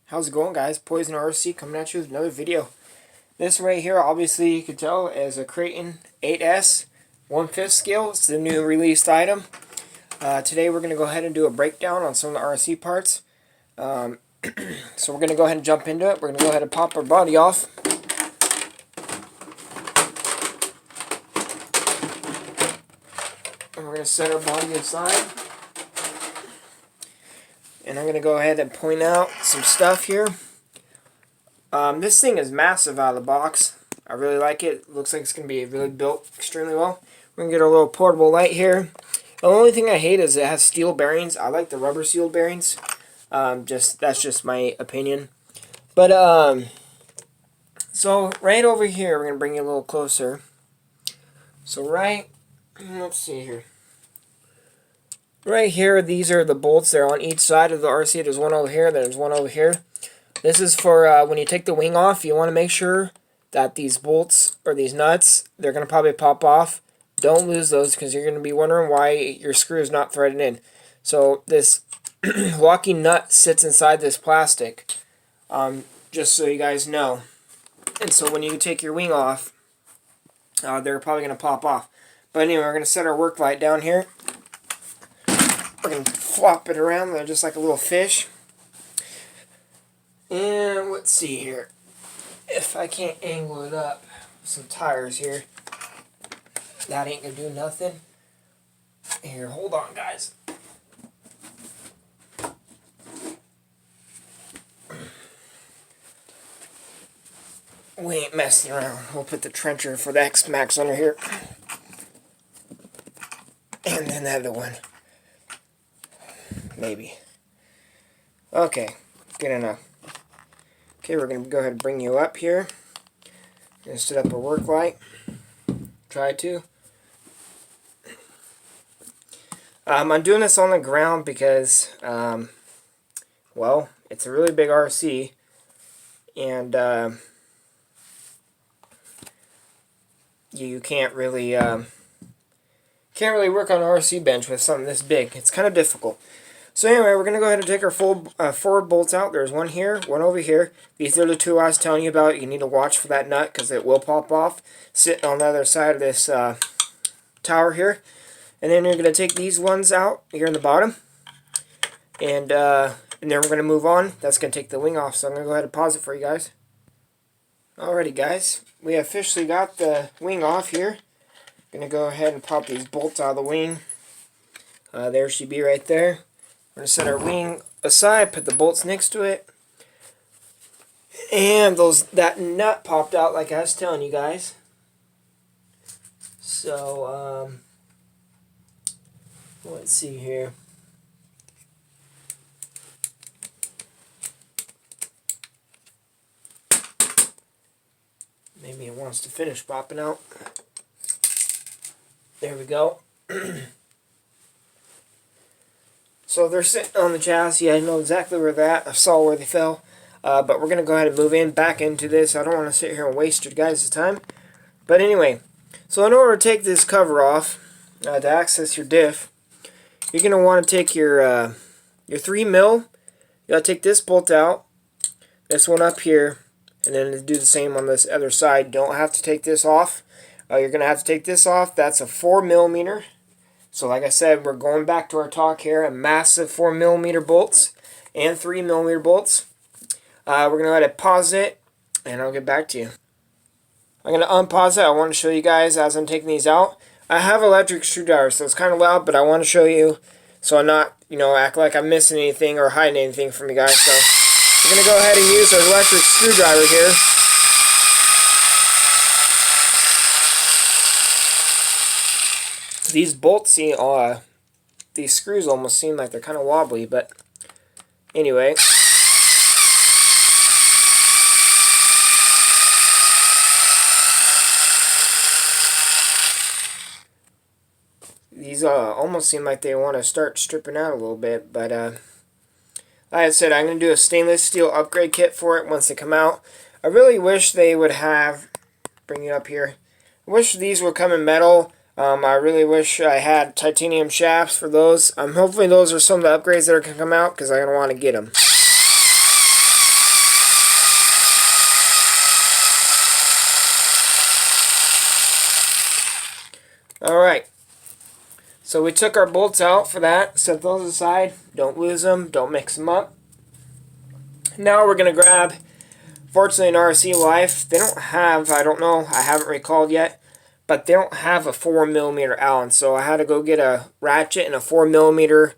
How's it going, guys? Poison RC coming at you with another video. This right here, obviously you can tell, is a Kraton 8S 1/5 scale. It's the new released item. Today we're going to go ahead and do a breakdown on some of the RC parts. So we're going to go ahead and jump into it. We're going to go ahead and pop our body off. And we're going to set our body aside. And I'm going to go ahead and point out some stuff here. This thing is massive out of the box. I really like it. It looks like it's going to be really built extremely well. We're going to get our little portable light here. The only thing I hate is it has steel bearings. I like the rubber sealed bearings. That's just my opinion. But so right over here, we're going to bring you a little closer. So let's see here. Right here, these are the bolts. They're on each side of the RC. There's one over here, there's one over here. This is for when you take the wing off, you want to make sure that these bolts, or these nuts, they're going to probably pop off. Don't lose those, because you're going to be wondering why your screw is not threaded in. So this locking nut sits inside this plastic, just so you guys know. And so when you take your wing off, they're probably going to pop off. But anyway, we're going to set our work light down here. We're going to flop it around there just like a little fish. And let's see here. If I can't angle it up with some tires here, that ain't going to do nothing. Here, hold on, guys. We ain't messing around. We'll put the trencher for the X-Max under here. And then the other one. Maybe. Okay, good enough. Okay, we're going to go ahead and bring you up here. Going to set up a work light. Try to. I'm doing this on the ground because, well, it's a really big RC. And you can't really work on an RC bench with something this big. It's kind of difficult. So anyway, we're going to go ahead and take our forward bolts out. There's one here, one over here. These are the two I was telling you about. You need to watch for that nut because it will pop off. Sitting on the other side of this tower here. And then you're going to take these ones out here in the bottom. And then we're going to move on. That's going to take the wing off. So I'm going to go ahead and pause it for you guys. Alrighty, guys. We officially got the wing off here. Going to go ahead and pop these bolts out of the wing. There she be right there. We're going to set our wing aside, put the bolts next to it. And that nut popped out like I was telling you guys. So, let's see here. Maybe it wants to finish popping out. There we go. So they're sitting on the chassis. I know exactly where they're at. I saw where they fell. But we're going to go ahead and move back into this. I don't want to sit here and waste your guys' time. But anyway, so in order to take this cover off, to access your diff, you're going to want to take your 3 mil. You got to take this bolt out. This one up here. And then do the same on this other side. Don't have to take this off. You're going to have to take this off. That's a 4 millimeter. So like I said, we're going back to our talk here. A massive 4 millimeter bolts and 3 millimeter bolts. We're going to let it pause it, and I'll get back to you. I'm going to unpause it. I want to show you guys as I'm taking these out. I have electric screwdrivers, so it's kind of loud, but I want to show you so I'm not, act like I'm missing anything or hiding anything from you guys. So we're going to go ahead and use our electric screwdriver here. These bolts these screws almost seem like they're kind of wobbly, but anyway. These almost seem like they want to start stripping out a little bit, but like I said, I'm going to do a stainless steel upgrade kit for it once they come out. I really wish they would bring it up here. I wish these would come in metal. I really wish I had titanium shafts for those. Hopefully those are some of the upgrades that are going to come out, because I'm going to want to get them. So we took our bolts out for that, set those aside, don't lose them, don't mix them up. Now we're going to grab, fortunately in RC Life, they don't have, I don't know, I haven't recalled yet, but they don't have a 4mm Allen, so I had to go get a ratchet and a 4mm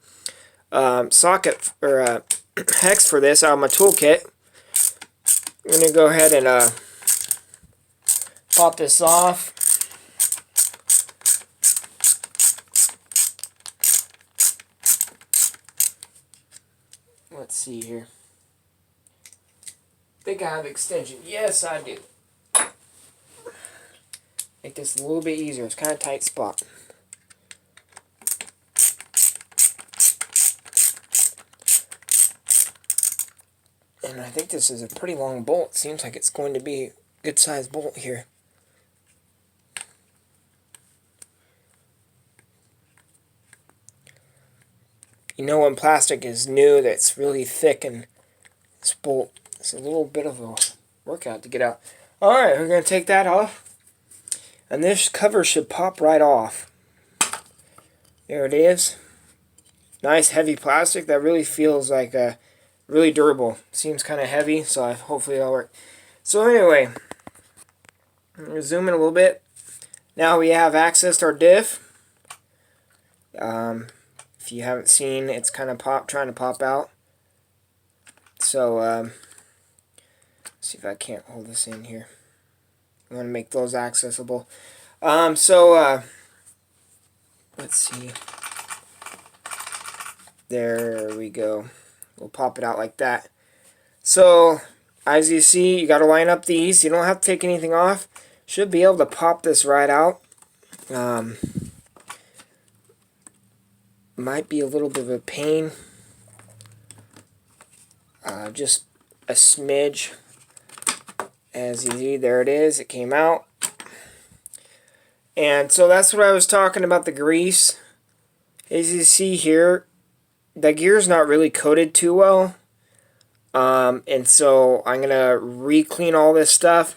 socket, or hex for this out of my toolkit. I'm going to go ahead and pop this off. Let's see here. I think I have extension. Yes, I do. Make this a little bit easier. It's kind of a tight spot. And I think this is a pretty long bolt. Seems like it's going to be a good sized bolt here. You know when plastic is new that's really thick, and this bolt is a little bit of a workout to get out. Alright, we're going to take that off. And this cover should pop right off. There it is. Nice heavy plastic that really feels like really durable. Seems kind of heavy, so hopefully it'll work. So anyway, I'm going to zoom in a little bit. Now we have access to our diff. If you haven't seen, it's kind of trying to pop out. So, let's see if I can't hold this in here. I'm going to make those accessible. Let's see. There we go. We'll pop it out like that. So, as you see, you got to line up these. You don't have to take anything off. Should be able to pop this right out. Might be a little bit of a pain. Just a smidge. As you see, there it is. It came out. And so that's what I was talking about, the grease. As you see here, the gear's not really coated too well. And so I'm going to re-clean all this stuff.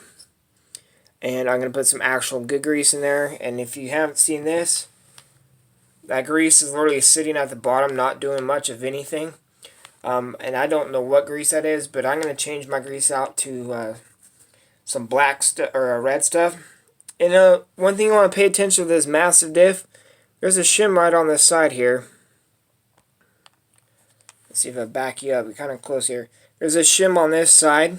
And I'm going to put some actual good grease in there. And if you haven't seen this, that grease is literally sitting at the bottom, not doing much of anything. And I don't know what grease that is, but I'm going to change my grease out to some black stuff or red stuff. And one thing you want to pay attention to this massive diff, there's a shim right on this side here. Let's see if I back you up. You're kind of close here. There's a shim on this side.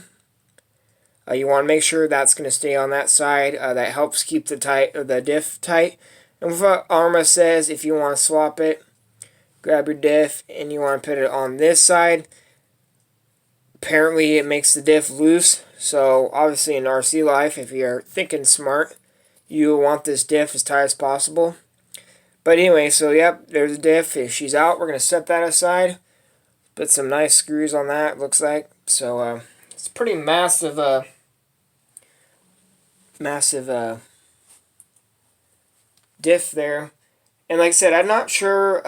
You want to make sure that's going to stay on that side. That helps keep the diff tight. And what Arrma says, if you want to swap it, grab your diff and you want to put it on this side. Apparently it makes the diff loose. So obviously in RC life, if you're thinking smart, you want this diff as tight as possible. But anyway, so yep, there's a diff. If she's out, we're going to set that aside. Put some nice screws on that, looks like. So it's pretty massive diff there. And like I said, I'm not sure.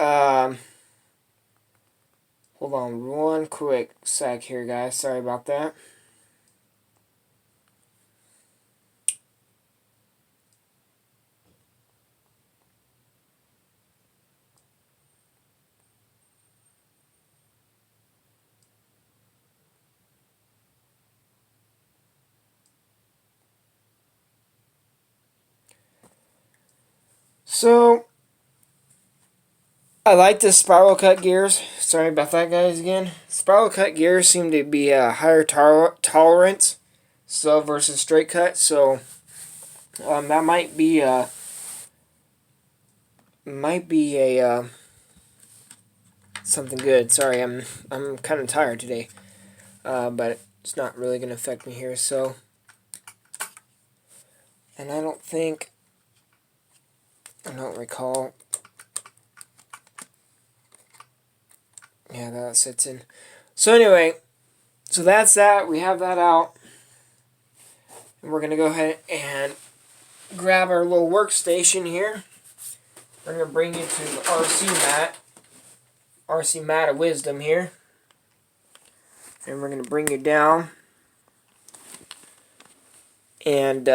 Hold on one quick sec here, guys. Sorry about that. So, I like the spiral cut gears. Sorry about that, guys, again. Spiral cut gears seem to be a higher tolerance so versus straight cut. So, that might be a something good. Sorry, I'm kind of tired today. But it's not really going to affect me here. So, and I don't recall. Yeah, that sits in. So anyway, so that's that. We have that out. And we're going to go ahead and grab our little workstation here. We're going to bring you to the RC mat of wisdom here. And we're going to bring you down. And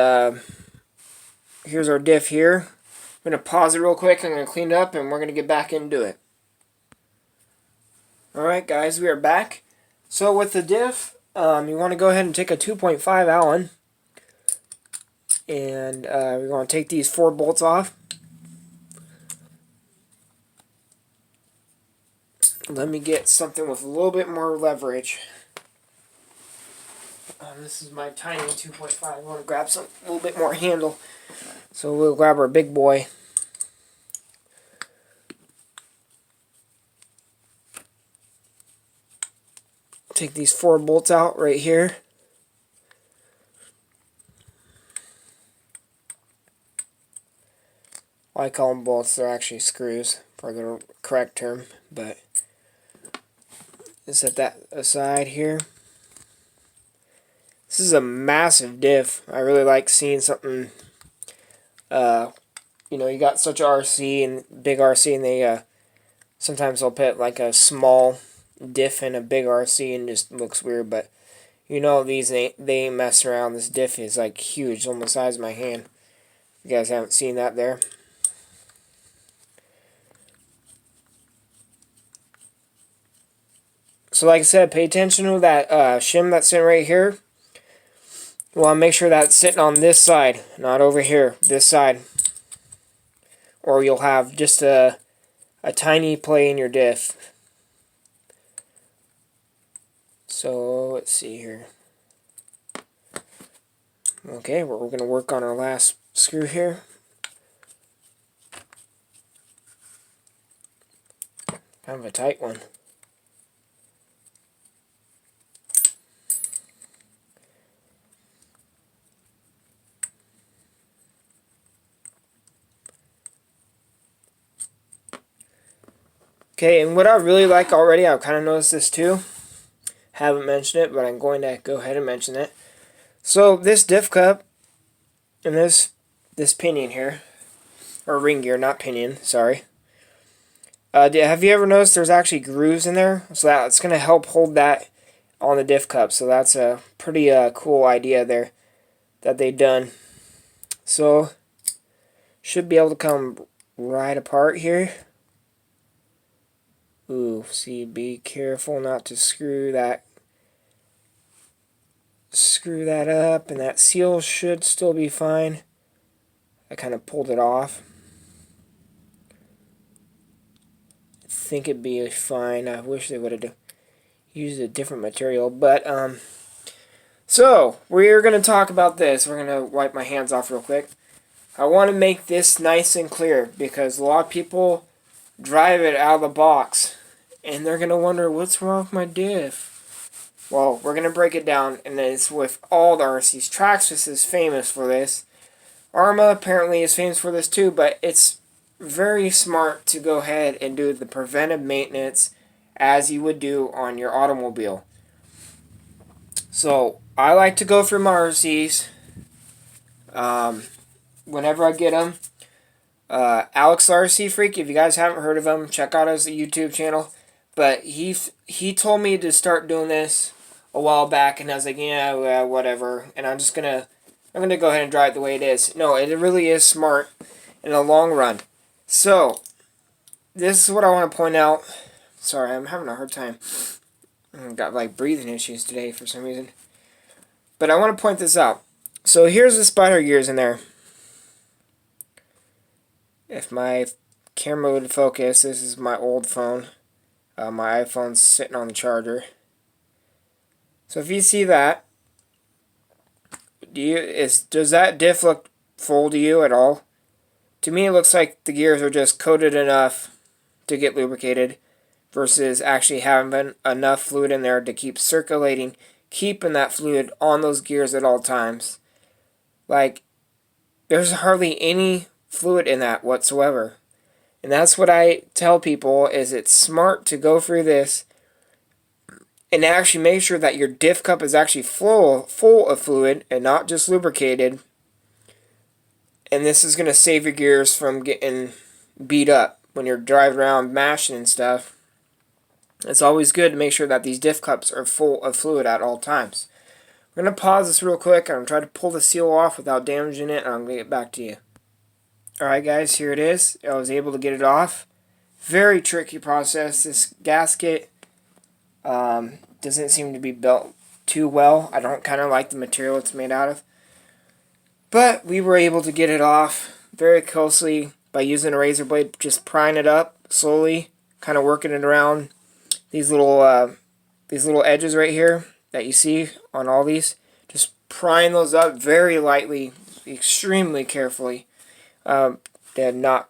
here's our diff here. I'm going to pause it real quick. I'm going to clean it up and we're going to get back into it. Alright guys, we are back. So with the diff, you want to go ahead and take a 2.5 Allen. And we're going to take these 4 bolts off. Let me get something with a little bit more leverage. This is my tiny 2.5. I want to grab some a little bit more handle. So we'll grab our big boy. Take these 4 bolts out right here. I call them bolts, they're actually screws for the correct term, but set that aside here. This is a massive diff. I really like seeing something, you know, you got such a RC and big RC, and they sometimes they'll put like a small diff in a big RC and just looks weird, but you know these they ain't messing around. This diff is like huge, almost the size of my hand. You guys haven't seen that there. So like I said, pay attention to that shim that's sitting right here. You want to make sure that's sitting on this side, not over here, this side. Or you'll have just a tiny play in your diff. So let's see here. Okay, we're going to work on our last screw here. Kind of a tight one. Okay, and what I really like already, I've kind of noticed this too. Haven't mentioned it, but I'm going to go ahead and mention it. So this diff cup and this pinion here, or ring gear, not pinion, sorry. Have you ever noticed there's actually grooves in there? So that's going to help hold that on the diff cup. So that's a pretty cool idea there that they've done. So should be able to come right apart here. Ooh, see, be careful not to screw that up, and that seal should still be fine. I kind of pulled it off. I think it'd be fine. I wish they would have used a different material, but so we're going to talk about this. We're going to wipe my hands off real quick. I want to make this nice and clear because a lot of people drive it out of the box and they're going to wonder, what's wrong with my diff? Well, we're going to break it down, and it's with all the RCs. Traxxas is famous for this. Arrma apparently is famous for this too, but it's very smart to go ahead and do the preventive maintenance as you would do on your automobile. So I like to go through my RCs whenever I get them. Alex RC Freak, if you guys haven't heard of him, check out his YouTube channel. But he told me to start doing this a while back, and I was like, yeah, whatever. And I'm gonna go ahead and drive it the way it is. No, it really is smart in the long run. So this is what I want to point out. Sorry, I'm having a hard time. I've got like breathing issues today for some reason. But I want to point this out. So here's the spider gears in there. If my camera would focus, this is my old phone. My iPhone's sitting on the charger. So if you see that, does that diff look full to you at all? To me, it looks like the gears are just coated enough to get lubricated versus actually having enough fluid in there to keep circulating, keeping that fluid on those gears at all times. Like, there's hardly any fluid in that whatsoever. And that's what I tell people, is it's smart to go through this and actually make sure that your diff cup is actually full of fluid and not just lubricated. And this is going to save your gears from getting beat up when you're driving around mashing and stuff. It's always good to make sure that these diff cups are full of fluid at all times. I'm going to pause this real quick. I'm going to try to pull the seal off without damaging it, and I'm going to get back to you. Alright guys, here it is. I was able to get it off. Very tricky process. This gasket doesn't seem to be built too well. I don't kind of like the material it's made out of. But we were able to get it off very closely by using a razor blade, just prying it up slowly, kind of working it around these little edges right here that you see on all these. Just prying those up very lightly, extremely carefully, to not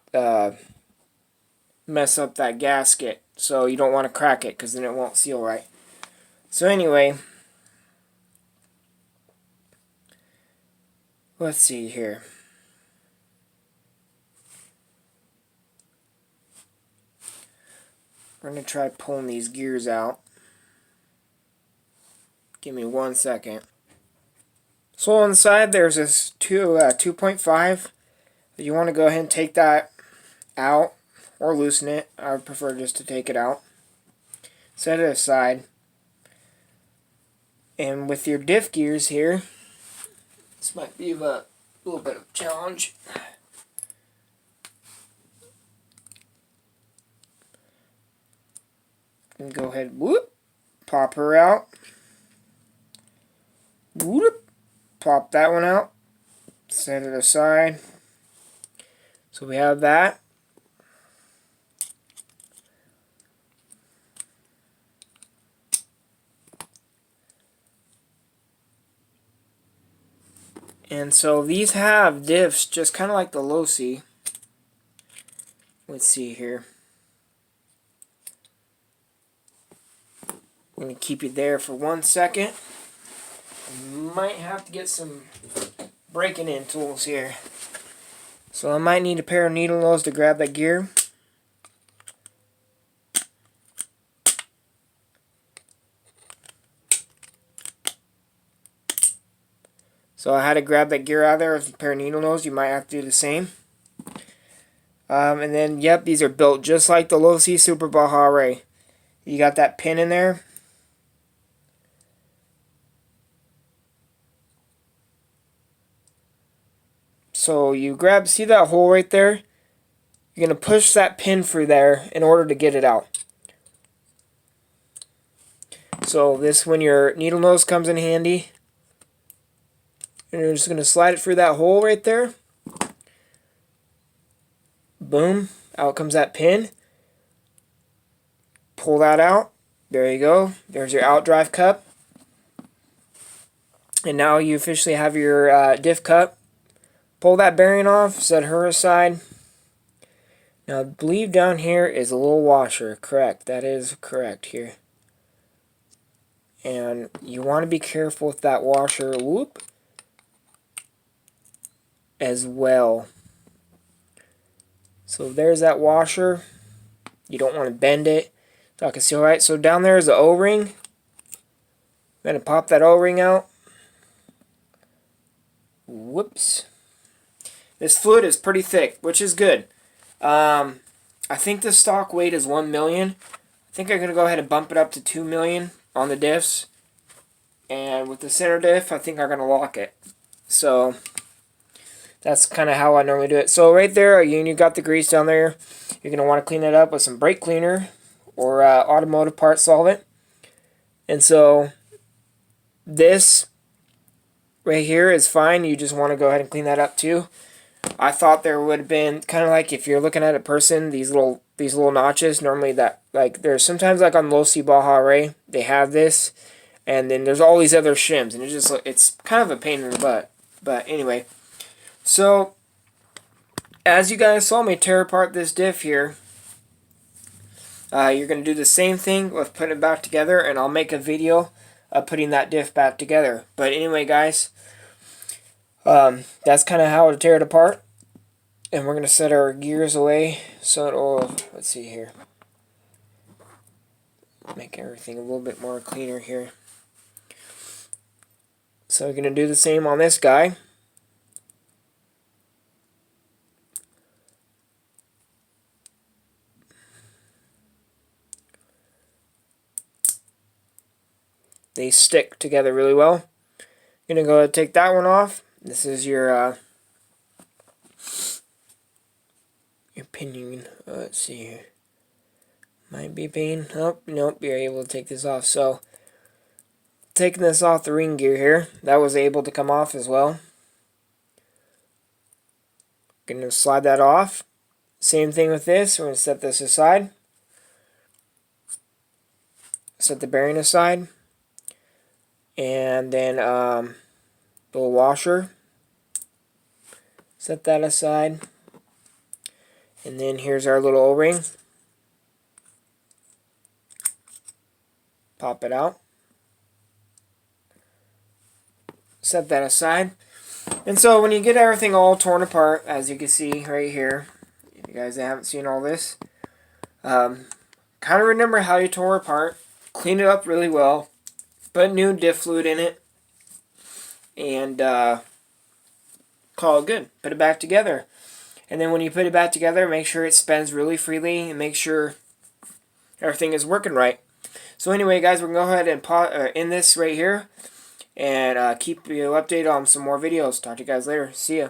mess up that gasket. So you don't want to crack it because then it won't seal right. So anyway, let's see here. We're going to try pulling these gears out. Give me 1 second. So on the side there's this 2.5. You want to go ahead and take that out or loosen it. I would prefer just to take it out. Set it aside. And with your diff gears here, this might be a little bit of a challenge. And go ahead, whoop, pop her out. Whoop, pop that one out. Set it aside. So we have that. And so these have diffs just kind of like the low-C. Let's see here. I'm going to keep you there for 1 second. Might have to get some breaking in tools here. So I might need a pair of needle nose to grab that gear. So I had to grab that gear out of there with a pair of needle nose. You might have to do the same. And then, yep, these are built just like the low-C Super Baja Ray. You got that pin in there. So you grab, see that hole right there? You're going to push that pin through there in order to get it out. So this, when your needle nose comes in handy, and you're just going to slide it through that hole right there. Boom, out comes that pin. Pull that out. There you go. There's your outdrive cup. And now you officially have your diff cup. Pull that bearing off, set her aside. Now I believe down here is a little washer. Correct, that is correct here. And you want to be careful with that washer, whoop, as well. So there's that washer. You don't want to bend it. So I can see, alright, so down there is the O-ring. I'm going to pop that O-ring out. Whoops. This fluid is pretty thick, which is good. I think the stock weight is 1 million. I think I'm going to go ahead and bump it up to 2 million on the diffs. And with the center diff, I think I'm going to lock it. So that's kind of how I normally do it. So right there, you got the grease down there. You're going to want to clean that up with some brake cleaner or automotive part solvent. And so this right here is fine. You just want to go ahead and clean that up too. I thought there would have been kind of like, if you're looking at a person, these little notches. Normally that, like, there's sometimes like on low-C Baja Ray, they have this, and then there's all these other shims, and it's kind of a pain in the butt. But anyway, so as you guys saw me tear apart this diff here, you're going to do the same thing with putting it back together, and I'll make a video of putting that diff back together. But anyway, guys, that's kind of how to tear it apart. And we're going to set our gears away so it'll, let's see here, make everything a little bit more cleaner here. So we're going to do the same on this guy. They stick together really well. I'm going to go ahead and take that one off. This is your your pinion. Let's see here. Might be pain. Oh, nope, you're able to take this off. So, taking this off the ring gear here, that was able to come off as well. Gonna slide that off. Same thing with this. We're gonna set this aside. Set the bearing aside. And then little washer. Set that aside. And then here's our little O-ring. Pop it out. Set that aside. And so when you get everything all torn apart, as you can see right here, if you guys haven't seen all this, kind of remember how you tore apart. Clean it up really well. Put new diff fluid in it. And call it good. Put it back together. And then when you put it back together, make sure it spins really freely and make sure everything is working right. So anyway, guys, we're going to go ahead and end this right here and keep you updated on some more videos. Talk to you guys later. See ya.